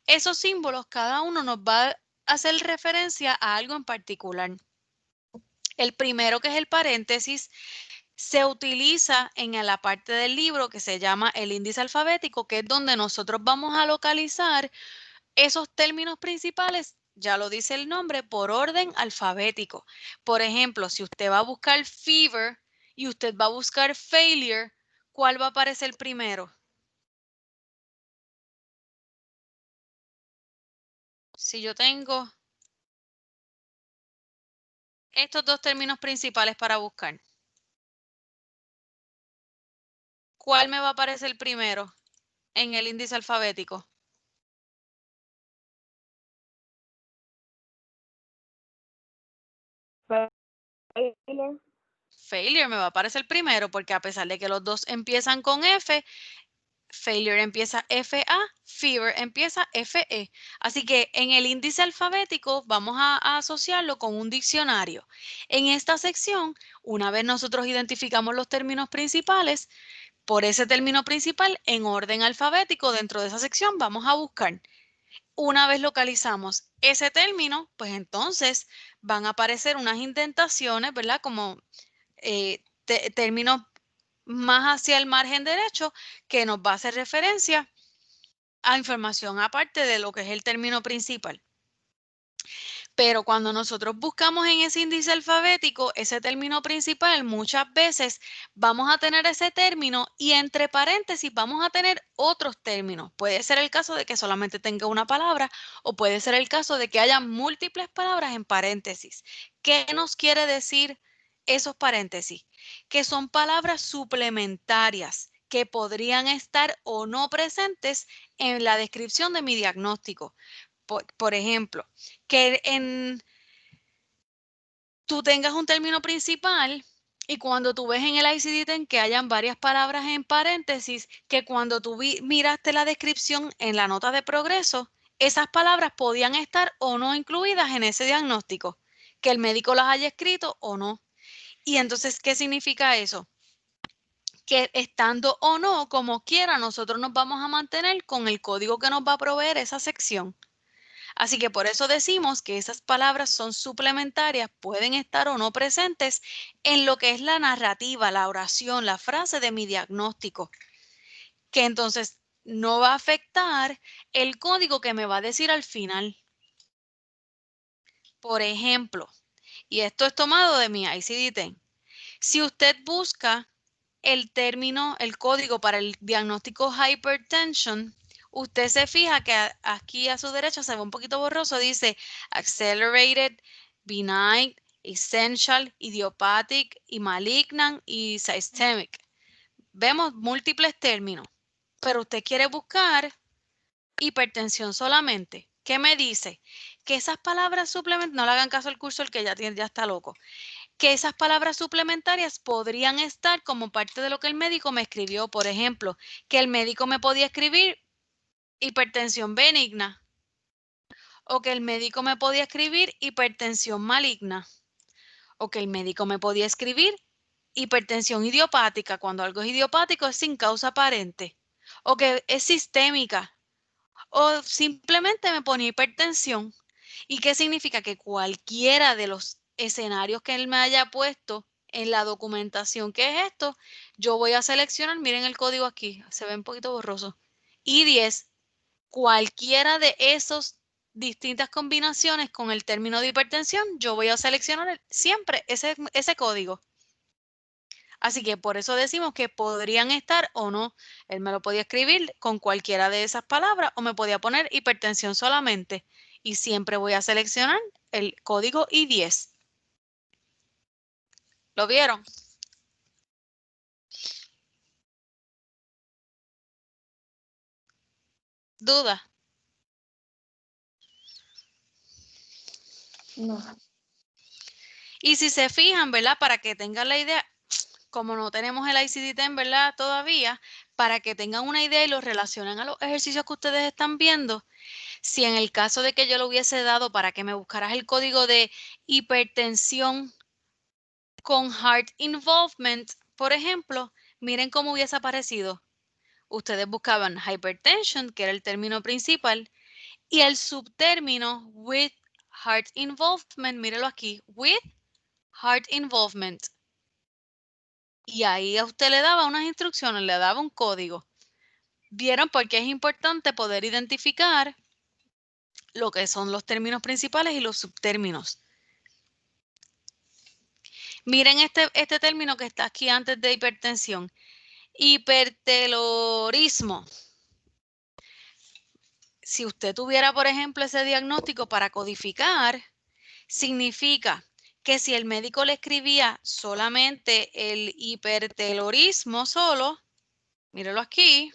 Esos símbolos, cada uno nos va a hacer referencia a algo en particular. El primero, que es el paréntesis, se utiliza en la parte del libro que se llama el índice alfabético, que es donde nosotros vamos a localizar esos términos principales, ya lo dice el nombre, por orden alfabético. Por ejemplo, si usted va a buscar fever y usted va a buscar failure, ¿cuál va a aparecer primero? Si yo tengo estos dos términos principales para buscar, ¿cuál me va a aparecer primero en el índice alfabético? Failure me va a aparecer primero porque a pesar de que los dos empiezan con F, failure empieza FA, fever empieza FE. Así que en el índice alfabético vamos a asociarlo con un diccionario. En esta sección, una vez nosotros identificamos los términos principales, por ese término principal, en orden alfabético, dentro de esa sección vamos a buscar. Una vez localizamos ese término, pues entonces van a aparecer unas indentaciones, ¿verdad? Como términos más hacia el margen derecho que nos va a hacer referencia a información aparte de lo que es el término principal. Pero cuando nosotros buscamos en ese índice alfabético ese término principal, muchas veces vamos a tener ese término y entre paréntesis vamos a tener otros términos. Puede ser el caso de que solamente tenga una palabra o puede ser el caso de que haya múltiples palabras en paréntesis. ¿Qué nos quiere decir esos paréntesis? Que son palabras suplementarias que podrían estar o no presentes en la descripción de mi diagnóstico. Por ejemplo, que tú tengas un término principal y cuando tú ves en el ICD-10 que hayan varias palabras en paréntesis, que cuando tú miraste la descripción en la nota de progreso, esas palabras podían estar o no incluidas en ese diagnóstico, que el médico las haya escrito o no. Y entonces, ¿qué significa eso? Que estando o no, como quiera, nosotros nos vamos a mantener con el código que nos va a proveer esa sección. Así que por eso decimos que esas palabras son suplementarias, pueden estar o no presentes en lo que es la narrativa, la oración, la frase de mi diagnóstico, que entonces no va a afectar el código que me va a decir al final. Por ejemplo, y esto es tomado de mi ICD-10, si usted busca el término, el código para el diagnóstico hypertension, usted se fija que aquí a su derecha se ve un poquito borroso, dice accelerated, benign, essential, idiopathic, y malignant y systemic. Vemos múltiples términos, pero usted quiere buscar hipertensión solamente. ¿Qué me dice? Que esas palabras suplementarias, no le hagan caso al cursor que ya está loco, que esas palabras suplementarias podrían estar como parte de lo que el médico me escribió. Por ejemplo, que el médico me podía escribir hipertensión benigna o que el médico me podía escribir hipertensión maligna o que el médico me podía escribir hipertensión idiopática cuando algo es idiopático es sin causa aparente o que es sistémica o simplemente me pone hipertensión. ¿Y qué significa? Que cualquiera de los escenarios que él me haya puesto en la documentación que es esto, yo voy a seleccionar, miren el código aquí, se ve un poquito borroso, I10, cualquiera de esos distintas combinaciones con el término de hipertensión, yo voy a seleccionar siempre ese código. Así que por eso decimos que podrían estar o no. Él me lo podía escribir con cualquiera de esas palabras o me podía poner hipertensión solamente. Y siempre voy a seleccionar el código I10. ¿Lo vieron? ¿Duda? No. Y si se fijan, ¿verdad? Para que tengan la idea, como no tenemos el ICD-10, ¿verdad? Todavía, para que tengan una idea y lo relacionen a los ejercicios que ustedes están viendo. Si en el caso de que yo lo hubiese dado para que me buscaras el código de hipertensión con heart involvement, por ejemplo, miren cómo hubiese aparecido. Ustedes buscaban hypertension, que era el término principal, y el subtérmino with heart involvement, mírelo aquí, with heart involvement. Y ahí a usted le daba unas instrucciones, le daba un código. ¿Vieron por qué es importante poder identificar lo que son los términos principales y los subtérminos? Miren este término que está aquí antes de hipertensión. Hipertelorismo. Si usted tuviera, por ejemplo, ese diagnóstico para codificar, significa que si el médico le escribía solamente el hipertelorismo solo, míralo aquí,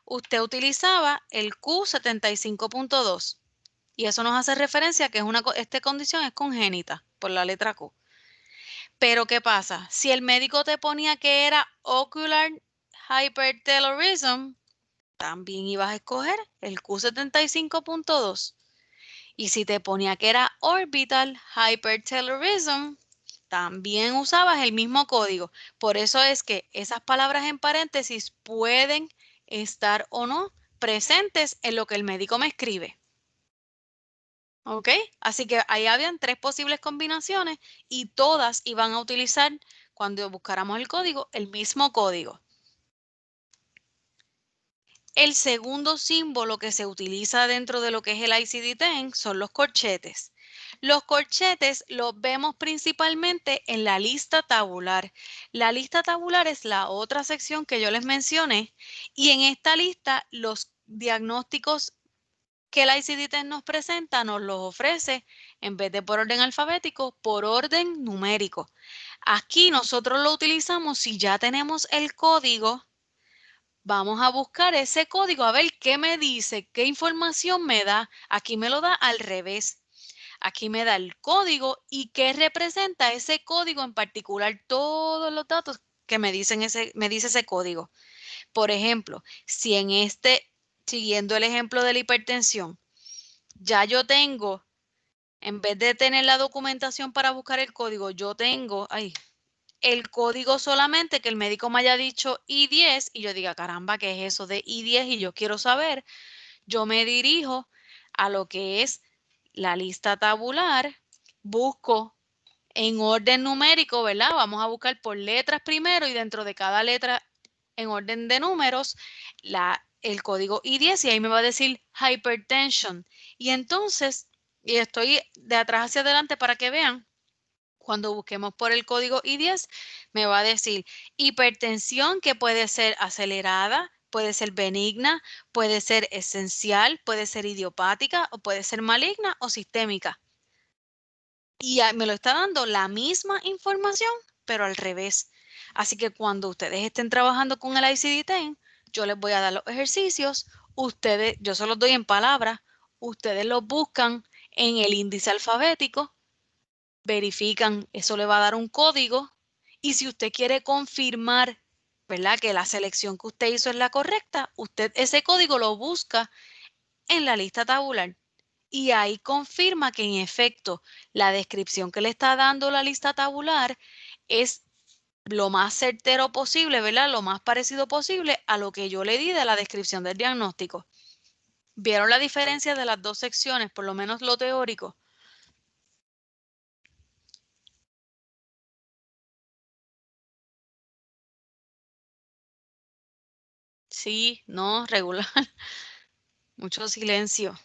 usted utilizaba el Q75.2. Y eso nos hace referencia a que esta condición es congénita por la letra Q. Pero ¿qué pasa? Si el médico te ponía que era ocular hypertelorism, también ibas a escoger el Q75.2. Y si te ponía que era orbital hypertelorism, también usabas el mismo código. Por eso es que esas palabras en paréntesis pueden estar o no presentes en lo que el médico me escribe. ¿Ok? Así que ahí habían 3 posibles combinaciones y todas iban a utilizar, cuando buscáramos el código, el mismo código. El segundo símbolo que se utiliza dentro de lo que es el ICD-10 son los corchetes. Los corchetes los vemos principalmente en la lista tabular. La lista tabular es la otra sección que yo les mencioné y en esta lista los diagnósticos que el ICD-10 nos presenta nos los ofrece en vez de por orden alfabético, por orden numérico. Aquí nosotros lo utilizamos si ya tenemos el código. Vamos a buscar ese código a ver qué me dice, qué información me da. Aquí me lo da al revés. Aquí me da el código y qué representa ese código en particular, todos los datos que me dice ese código. Por ejemplo, si siguiendo el ejemplo de la hipertensión, ya yo tengo, en vez de tener la documentación para buscar el código, yo tengo, el código solamente que el médico me haya dicho I10 y yo diga, caramba, ¿qué es eso de I10? Y yo quiero saber, yo me dirijo a lo que es la lista tabular, busco en orden numérico, ¿verdad? Vamos a buscar por letras primero y dentro de cada letra en orden de números el código I10 y ahí me va a decir hypertension. Y entonces, y estoy de atrás hacia adelante para que vean, cuando busquemos por el código I10, me va a decir hipertensión que puede ser acelerada, puede ser benigna, puede ser esencial, puede ser idiopática o puede ser maligna o sistémica. Y me lo está dando la misma información, pero al revés. Así que cuando ustedes estén trabajando con el ICD-10, yo les voy a dar los ejercicios, yo se los doy en palabras, ustedes los buscan en el índice alfabético, verifican, eso le va a dar un código y si usted quiere confirmar, ¿verdad?, que la selección que usted hizo es la correcta, usted ese código lo busca en la lista tabular y ahí confirma que en efecto la descripción que le está dando la lista tabular es lo más certero posible, ¿verdad?, lo más parecido posible a lo que yo le di de la descripción del diagnóstico. ¿Vieron la diferencia de las dos secciones, por lo menos lo teórico? Sí, no, regular. Mucho silencio.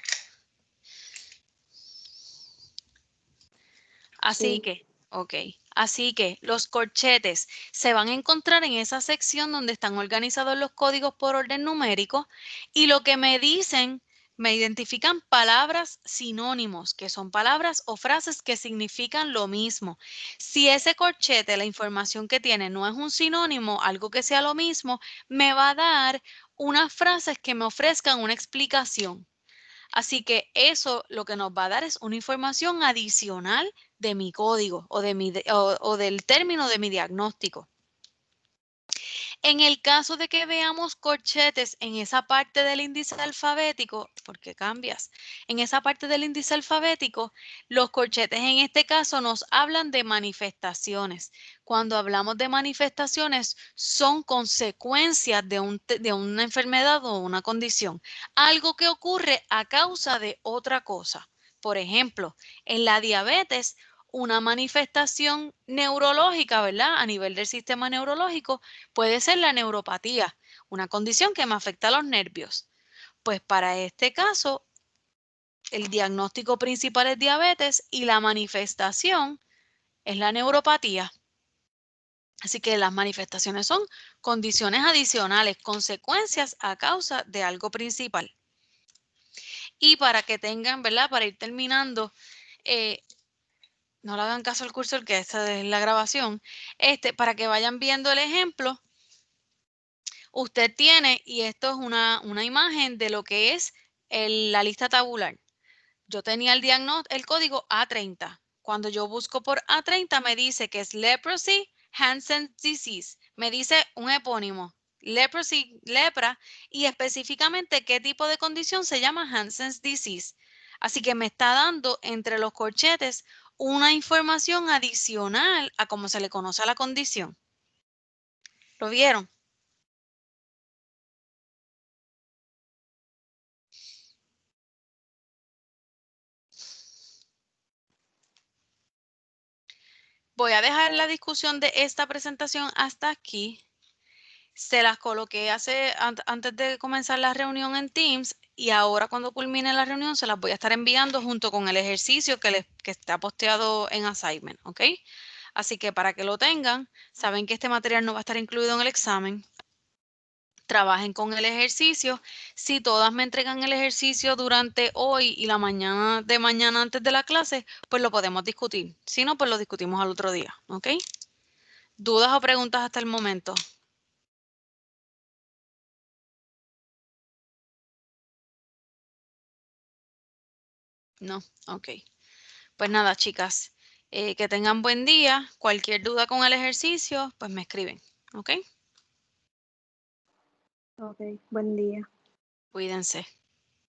Así Sí. que, ok. Así que los corchetes se van a encontrar en esa sección donde están organizados los códigos por orden numérico y lo que me dicen, me identifican palabras sinónimos, que son palabras o frases que significan lo mismo. Si ese corchete, la información que tiene, no es un sinónimo, algo que sea lo mismo, me va a dar unas frases que me ofrezcan una explicación. Así que eso lo que nos va a dar es una información adicional de mi código o del término de mi diagnóstico. En el caso de que veamos corchetes en esa parte del índice alfabético, ¿por qué cambias? En esa parte del índice alfabético, los corchetes en este caso nos hablan de manifestaciones. Cuando hablamos de manifestaciones, son consecuencias de una enfermedad o una condición. Algo que ocurre a causa de otra cosa. Por ejemplo, en la diabetes, una manifestación neurológica, ¿verdad? A nivel del sistema neurológico, puede ser la neuropatía, una condición que me afecta a los nervios. Pues para este caso, el diagnóstico principal es diabetes y la manifestación es la neuropatía. Así que las manifestaciones son condiciones adicionales, consecuencias a causa de algo principal. Y para que tengan, ¿verdad? Para ir terminando, no le hagan caso al cursor, que esta es la grabación, para que vayan viendo el ejemplo. Usted tiene, y esto es una imagen de lo que es la lista tabular. Yo tenía el código A30. Cuando yo busco por A30 me dice que es Leprosy Hansen's Disease. Me dice un epónimo, Leprosy, lepra, y específicamente qué tipo de condición se llama Hansen's Disease. Así que me está dando entre los corchetes una información adicional a cómo se le conoce a la condición. ¿Lo vieron? Voy a dejar la discusión de esta presentación hasta aquí. Se las coloqué antes de comenzar la reunión en Teams y ahora cuando culmine la reunión se las voy a estar enviando junto con el ejercicio que está posteado en Assignment, ¿ok? Así que para que lo tengan, saben que este material no va a estar incluido en el examen. Trabajen con el ejercicio. Si todas me entregan el ejercicio durante hoy y la mañana de mañana antes de la clase, pues lo podemos discutir. Si no, pues lo discutimos al otro día, ¿ok? ¿Dudas o preguntas hasta el momento? No, ok. Pues nada, chicas, que tengan buen día. Cualquier duda con el ejercicio, pues me escriben, ¿ok? Ok, buen día. Cuídense.